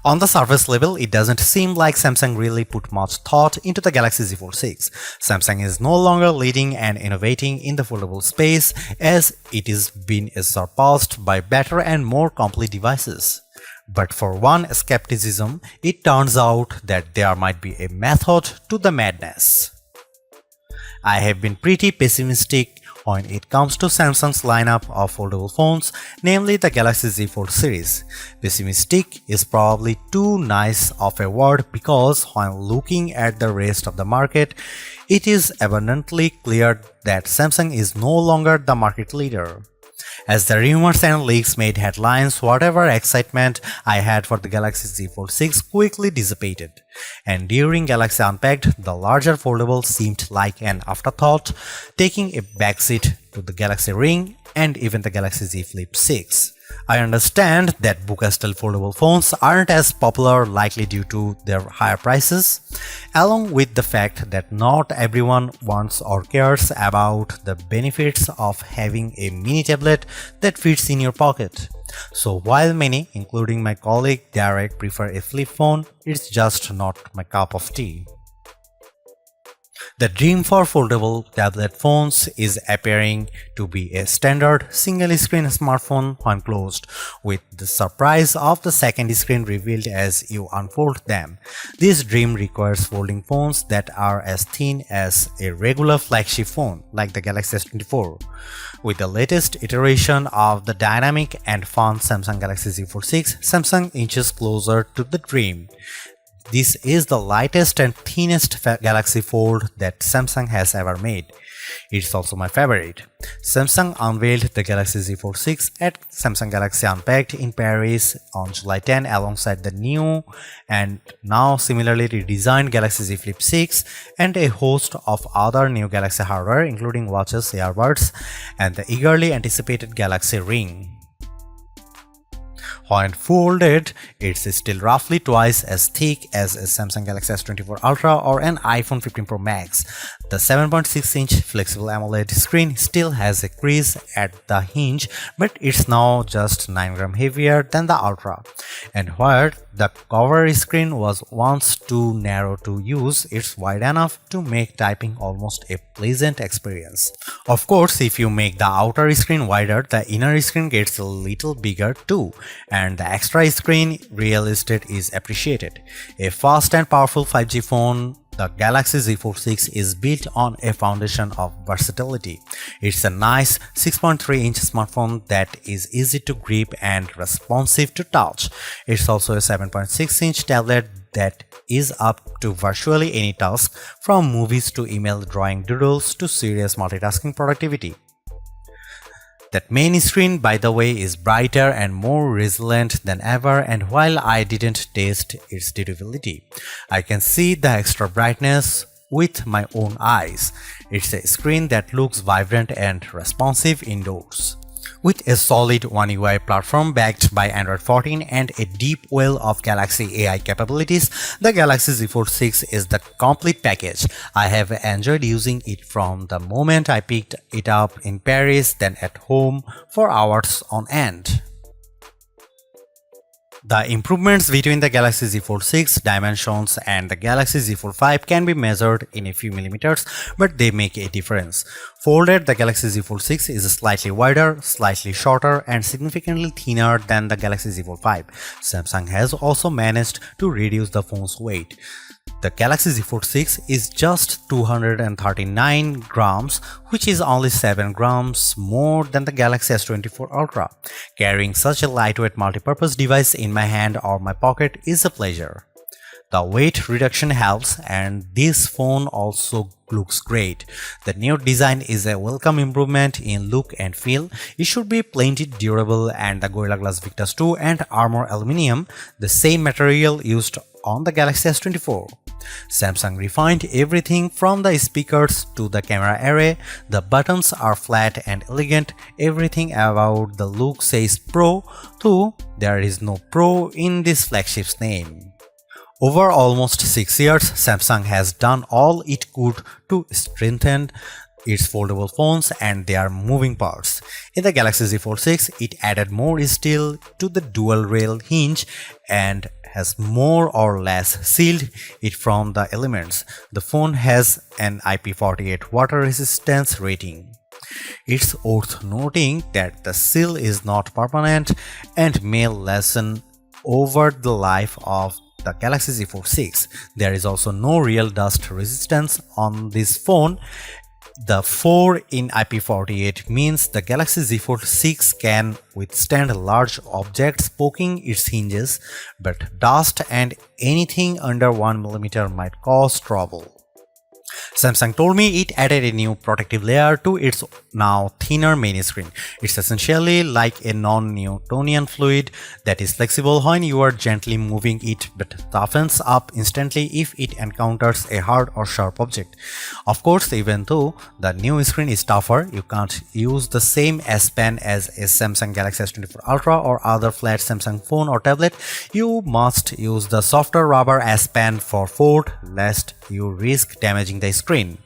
On the surface level, it doesn't seem like Samsung really put much thought into the Galaxy Z Fold 6. Samsung is no longer leading and innovating in the foldable space, as it is being surpassed by better and more complete devices. But for one skepticism, it turns out that there might be a method to the madness. I have been pretty pessimistic when it comes to Samsung's lineup of foldable phones, namely the Galaxy Z Fold series. Pessimistic is probably too nice of a word because when looking at the rest of the market, it is abundantly clear that Samsung is no longer the market leader. As the rumors and leaks made headlines, whatever excitement I had for the Galaxy Z Fold 6 quickly dissipated, and during Galaxy Unpacked, the larger foldable seemed like an afterthought, taking a backseat to the Galaxy Ring and even the Galaxy Z Flip 6. I understand that Buca-style foldable phones aren't as popular, likely due to their higher prices, along with the fact that not everyone wants or cares about the benefits of having a mini tablet that fits in your pocket. So while many, including my colleague Derek, prefer a flip phone, it's just not my cup of tea. The dream for foldable tablet phones is appearing to be a standard single-screen smartphone when closed, with the surprise of the second screen revealed as you unfold them. This dream requires folding phones that are as thin as a regular flagship phone, like the Galaxy S24. With the latest iteration of the dynamic and fun Samsung Galaxy Z Fold 6, Samsung inches closer to the dream. This is the lightest and thinnest Galaxy Fold that Samsung has ever made. It's also my favorite. Samsung unveiled the Galaxy Z Fold 6 at Samsung Galaxy Unpacked in Paris on July 10 alongside the new and now similarly redesigned Galaxy Z Flip 6 and a host of other new Galaxy hardware including watches, earbuds, and the eagerly anticipated Galaxy Ring. When folded, it's still roughly twice as thick as a Samsung Galaxy S24 Ultra or an iPhone 15 Pro Max. The 7.6-inch flexible AMOLED screen still has a crease at the hinge, but it's now just 9 grams heavier than the Ultra. And where the cover screen was once too narrow to use, it's wide enough to make typing almost a pleasant experience. Of course, if you make the outer screen wider, the inner screen gets a little bigger too, and the extra screen real estate is appreciated. A fast and powerful 5G phone, the Galaxy Z Fold 6 is built on a foundation of versatility. It's a nice 6.3-inch smartphone that is easy to grip and responsive to touch. It's also a 7.6-inch tablet that is up to virtually any task, from movies to email, drawing doodles to serious multitasking productivity. That main screen, by the way, is brighter and more resilient than ever, and while I didn't test its durability, I can see the extra brightness with my own eyes. It's a screen that looks vibrant and responsive indoors. With a solid One UI platform backed by Android 14 and a deep well of Galaxy AI capabilities, the Galaxy Z Fold 6 is the complete package. I have enjoyed using it from the moment I picked it up in Paris, then at home for hours on end. The improvements between the Galaxy Z Fold 6 dimensions and the Galaxy Z Fold 5 can be measured in a few millimeters, but they make a difference. Folded, the Galaxy Z Fold 6 is slightly wider, slightly shorter, and significantly thinner than the Galaxy Z Fold 5. Samsung has also managed to reduce the phone's weight. The Galaxy Z Fold 6 is just 239 grams, which is only 7 grams more than the Galaxy S24 Ultra. Carrying such a lightweight multi-purpose device in my hand or my pocket is a pleasure. The weight reduction helps, and this phone also looks great. The new design is a welcome improvement in look and feel. It should be plenty durable, and the Gorilla Glass Victus 2 and Armor Aluminium, the same material used on the Galaxy S24. Samsung refined everything from the speakers to the camera array. The buttons are flat and elegant. Everything about the look says Pro, though there is no Pro in this flagship's name. Over almost 6 years, Samsung has done all it could to strengthen its foldable phones and their moving parts. In the Galaxy Z Fold 6, it added more steel to the dual rail hinge and has more or less sealed it from the elements. The phone has an IP48 water resistance rating. It's worth noting that the seal is not permanent and may lessen over the life of the Galaxy Z Fold 6. There is also no real dust resistance on this phone. The 4 in IP48 means the Galaxy Z Fold 6 can withstand large objects poking its hinges, but dust and anything under 1 mm might cause trouble. Samsung told me it added a new protective layer to its now thinner main screen. It's essentially like a non-Newtonian fluid that is flexible when you are gently moving it but toughens up instantly if it encounters a hard or sharp object. Of course, even though the new screen is tougher, you can't use the same S Pen as a Samsung Galaxy S24 Ultra or other flat Samsung phone or tablet. You must use the softer rubber S Pen for Fold, lest you risk damaging the screen.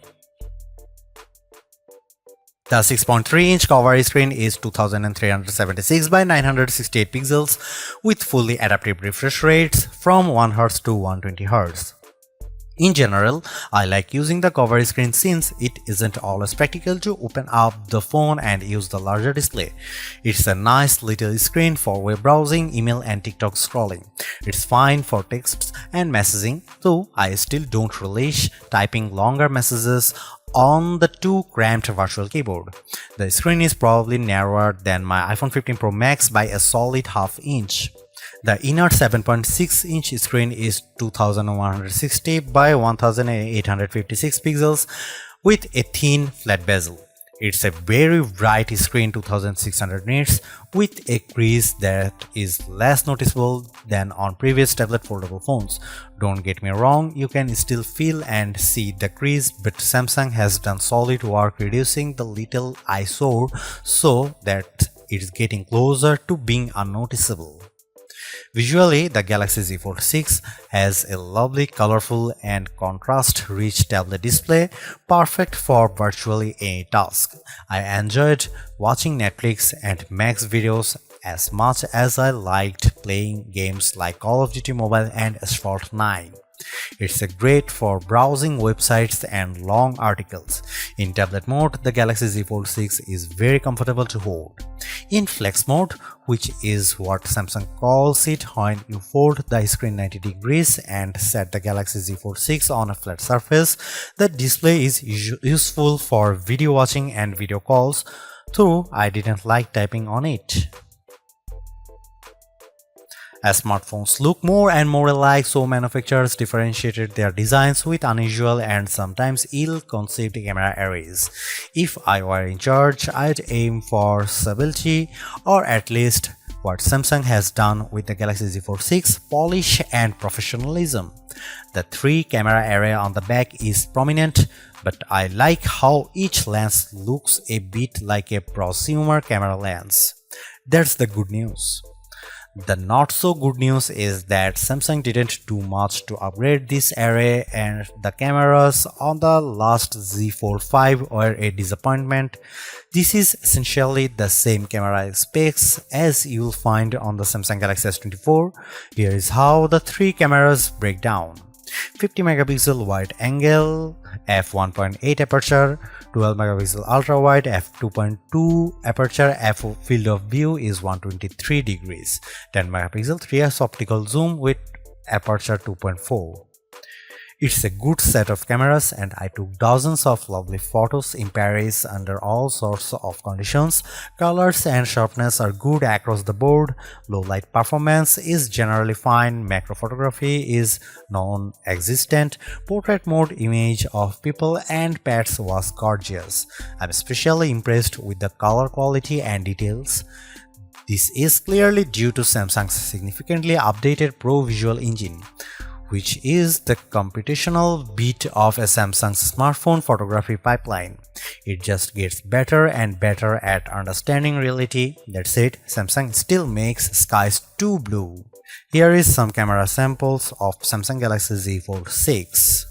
The 6.3-inch cover screen is 2376 by 968 pixels with fully adaptive refresh rates from 1Hz to 120Hz. In general, I like using the cover screen since it isn't always practical to open up the phone and use the larger display. It's a nice little screen for web browsing, email and TikTok scrolling. It's fine for texts and messaging, though I still don't relish typing longer messages on the too cramped virtual keyboard. The screen is probably narrower than my iPhone 15 Pro Max by a solid half inch. The inner 7.6-inch screen is 2160 by 1856 pixels with a thin flat bezel. It's a very bright screen 2600 nits with a crease that is less noticeable than on previous tablet foldable phones. Don't get me wrong, you can still feel and see the crease, but Samsung has done solid work reducing the little eyesore so that it's getting closer to being unnoticeable. Visually, the Galaxy Z Fold 6 has a lovely, colorful and contrast-rich tablet display, perfect for virtually any task. I enjoyed watching Netflix and Max videos as much as I liked playing games like Call of Duty Mobile and Asphalt 9. It's great for browsing websites and long articles. In tablet mode, the Galaxy Z Fold 6 is very comfortable to hold. In flex mode, which is what Samsung calls it when you fold the screen 90 degrees and set the Galaxy Z Fold 6 on a flat surface, the display is useful for video watching and video calls, though I didn't like typing on it. As smartphones look more and more alike, so manufacturers differentiated their designs with unusual and sometimes ill-conceived camera arrays. If I were in charge, I'd aim for stability, or at least what Samsung has done with the Galaxy Z Fold 6, polish and professionalism. The 3-camera array on the back is prominent, but I like how each lens looks a bit like a prosumer camera lens. That's the good news. The not so good news is that Samsung didn't do much to upgrade this array, and the cameras on the last Z Fold 5 were a disappointment. This is essentially the same camera specs as you'll find on the Samsung Galaxy S24. Here is how the 3 cameras break down. 50 megapixel wide angle, f1.8 aperture, 12 megapixel ultra wide, f2.2 aperture, field of view is 123 degrees, 10 megapixel 3x optical zoom with aperture 2.4. It's a good set of cameras, and I took dozens of lovely photos in Paris under all sorts of conditions. Colors and sharpness are good across the board, low light performance is generally fine, macro photography is non-existent, portrait mode image of people and pets was gorgeous. I'm especially impressed with the color quality and details. This is clearly due to Samsung's significantly updated Pro Visual Engine, which is the computational bit of a Samsung's smartphone photography pipeline. It just gets better and better at understanding reality. That said, Samsung still makes skies too blue. Here is some camera samples of Samsung Galaxy Z Fold 6.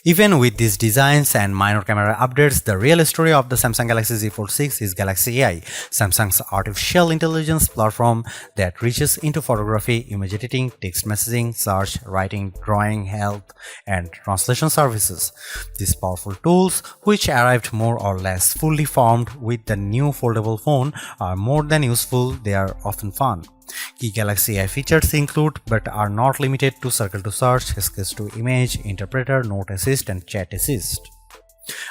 Even with these designs and minor camera updates, the real story of the Samsung Galaxy Z Fold 6 is Galaxy AI, Samsung's artificial intelligence platform that reaches into photography, image editing, text messaging, search, writing, drawing, health, and translation services. These powerful tools, which arrived more or less fully formed with the new foldable phone, are more than useful, they are often fun. Key Galaxy AI features include, but are not limited to, Circle to Search, Sketch to Image, Interpreter, Note Assist, and Chat Assist.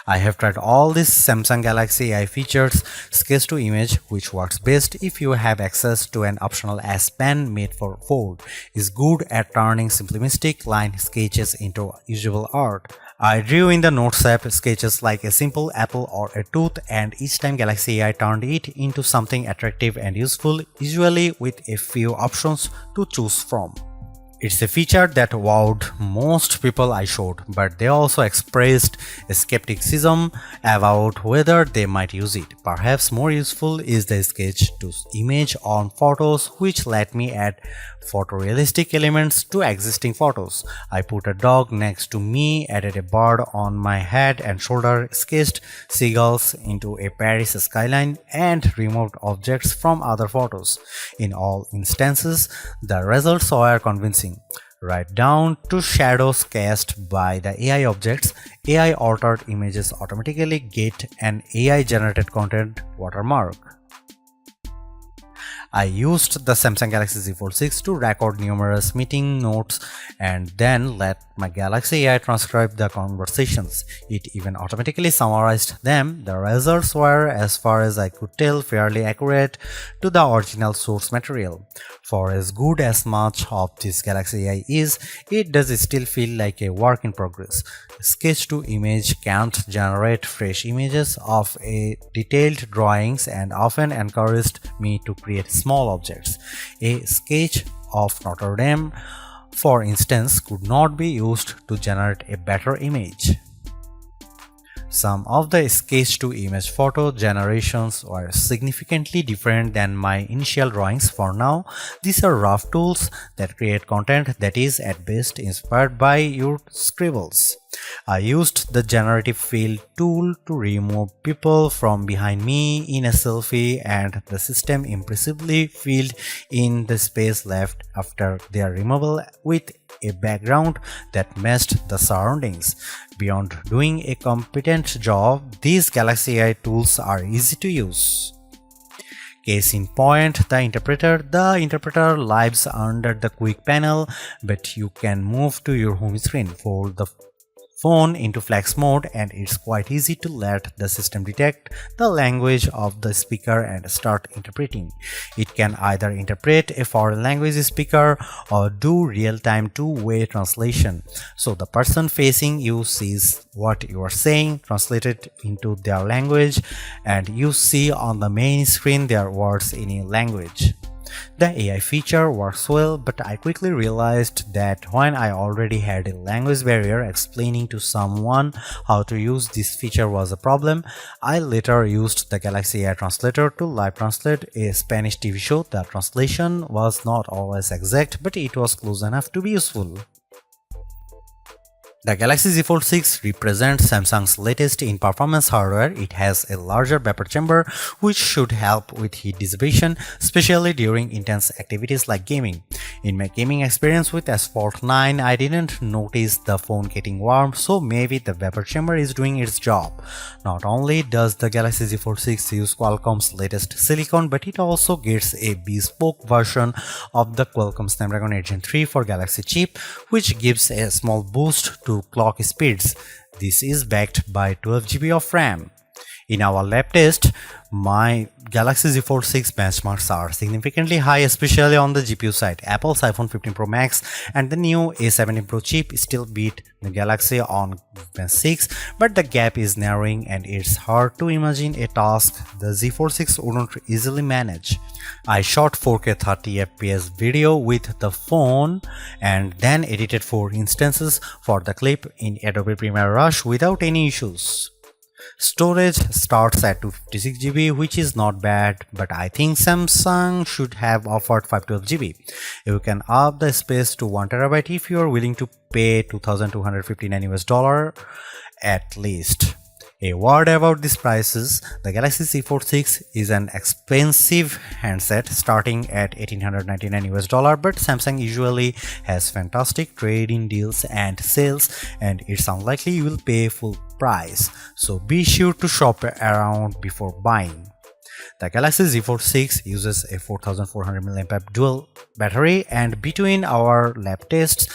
I have tried all these Samsung Galaxy AI features. Sketch to Image, which works best if you have access to an optional S Pen made for Fold, is good at turning simplistic line sketches into usable art. I drew in the Notes app sketches like a simple apple or a tooth, and each time Galaxy AI turned it into something attractive and useful, usually with a few options to choose from. It's a feature that wowed most people I showed, but they also expressed a skepticism about whether they might use it. Perhaps more useful is the sketch to image on photos, which let me add photorealistic elements to existing photos. I put a dog next to me, added a bird on my head and shoulder, sketched seagulls into a Paris skyline, and removed objects from other photos. In all instances, the results were convincing. Right down to shadows cast by the AI objects, AI altered images automatically get an AI generated content watermark. I used the Samsung Galaxy Z Fold 6 to record numerous meeting notes and then let my Galaxy AI transcribe the conversations. It even automatically summarized them. The results were, as far as I could tell, fairly accurate to the original source material. For as good as much of this Galaxy AI is, it does still feel like a work in progress. Sketch to Image can't generate fresh images of a detailed drawings and often encouraged me to create small objects. A sketch of Notre Dame, for instance, could not be used to generate a better image. Some of the sketch-to-image photo generations were significantly different than my initial drawings. For now, these are rough tools that create content that is at best inspired by your scribbles. I used the generative fill tool to remove people from behind me in a selfie, and the system impressively filled in the space left after their removal with a background that matched the surroundings. Beyond doing a competent job, these Galaxy AI tools are easy to use. Case in point, the interpreter. The interpreter lives under the quick panel, but you can move to your home screen, fold the phone into flex mode, and it's quite easy to let the system detect the language of the speaker and start interpreting. It can either interpret a foreign language speaker or do real-time two-way translation, so the person facing you sees what you are saying translated into their language, and you see on the main screen their words in a language. The AI feature works well, but I quickly realized that when I already had a language barrier, explaining to someone how to use this feature was a problem. I later used the Galaxy AI Translator to live translate a Spanish TV show. The translation was not always exact, but it was close enough to be useful. The Galaxy Z Fold 6 represents Samsung's latest in performance hardware. It has a larger vapor chamber, which should help with heat dissipation, especially during intense activities like gaming. In my gaming experience with S-Fold 9, I didn't notice the phone getting warm, so maybe the vapor chamber is doing its job. Not only does the Galaxy Z Fold 6 use Qualcomm's latest silicon, but it also gets a bespoke version of the Qualcomm Snapdragon 8 Gen 3 for Galaxy chip, which gives a small boost to clock speeds. This is backed by 12 GB of RAM. In our lab test, my Galaxy Z Fold 6 benchmarks are significantly high, especially on the GPU side. Apple's iPhone 15 Pro Max and the new A17 Pro chip still beat the Galaxy on Gen 6, but the gap is narrowing and it's hard to imagine a task the Z Fold 6 wouldn't easily manage. I shot 4K 30fps video with the phone and then edited 4 instances for the clip in Adobe Premiere Rush without any issues. Storage starts at 256 GB, which is not bad, but I think Samsung should have offered 512 GB. You can up the space to 1 TB if you are willing to pay $2,259 at least. A word about these prices: the Galaxy Z Fold 6 is an expensive handset starting at $1,899, but Samsung usually has fantastic trade-in deals and sales, and it's unlikely you will pay full price, so be sure to shop around before buying. The Galaxy Z Fold 6 uses a 4400 mAh dual battery, and between our lab tests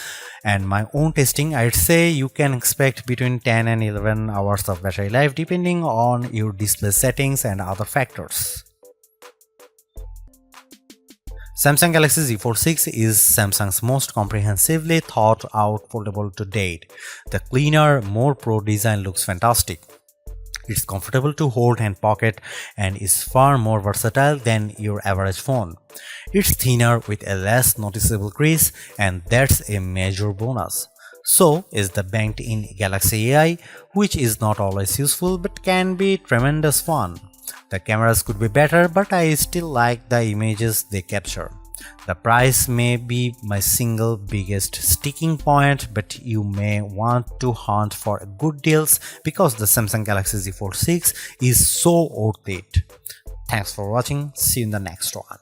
and my own testing, I'd say you can expect between 10 and 11 hours of battery life depending on your display settings and other factors. Samsung Galaxy Z Fold 6 is Samsung's most comprehensively thought out foldable to date. The cleaner, more pro design looks fantastic. It's comfortable to hold and pocket and is far more versatile than your average phone. It's thinner with a less noticeable crease, and that's a major bonus. So is the banked-in Galaxy AI, which is not always useful but can be tremendous fun. The cameras could be better, but I still like the images they capture. The price may be my single biggest sticking point, but you may want to hunt for good deals because the Samsung Galaxy Z Fold 6 is so worth it. Thanks for watching. See you in the next one.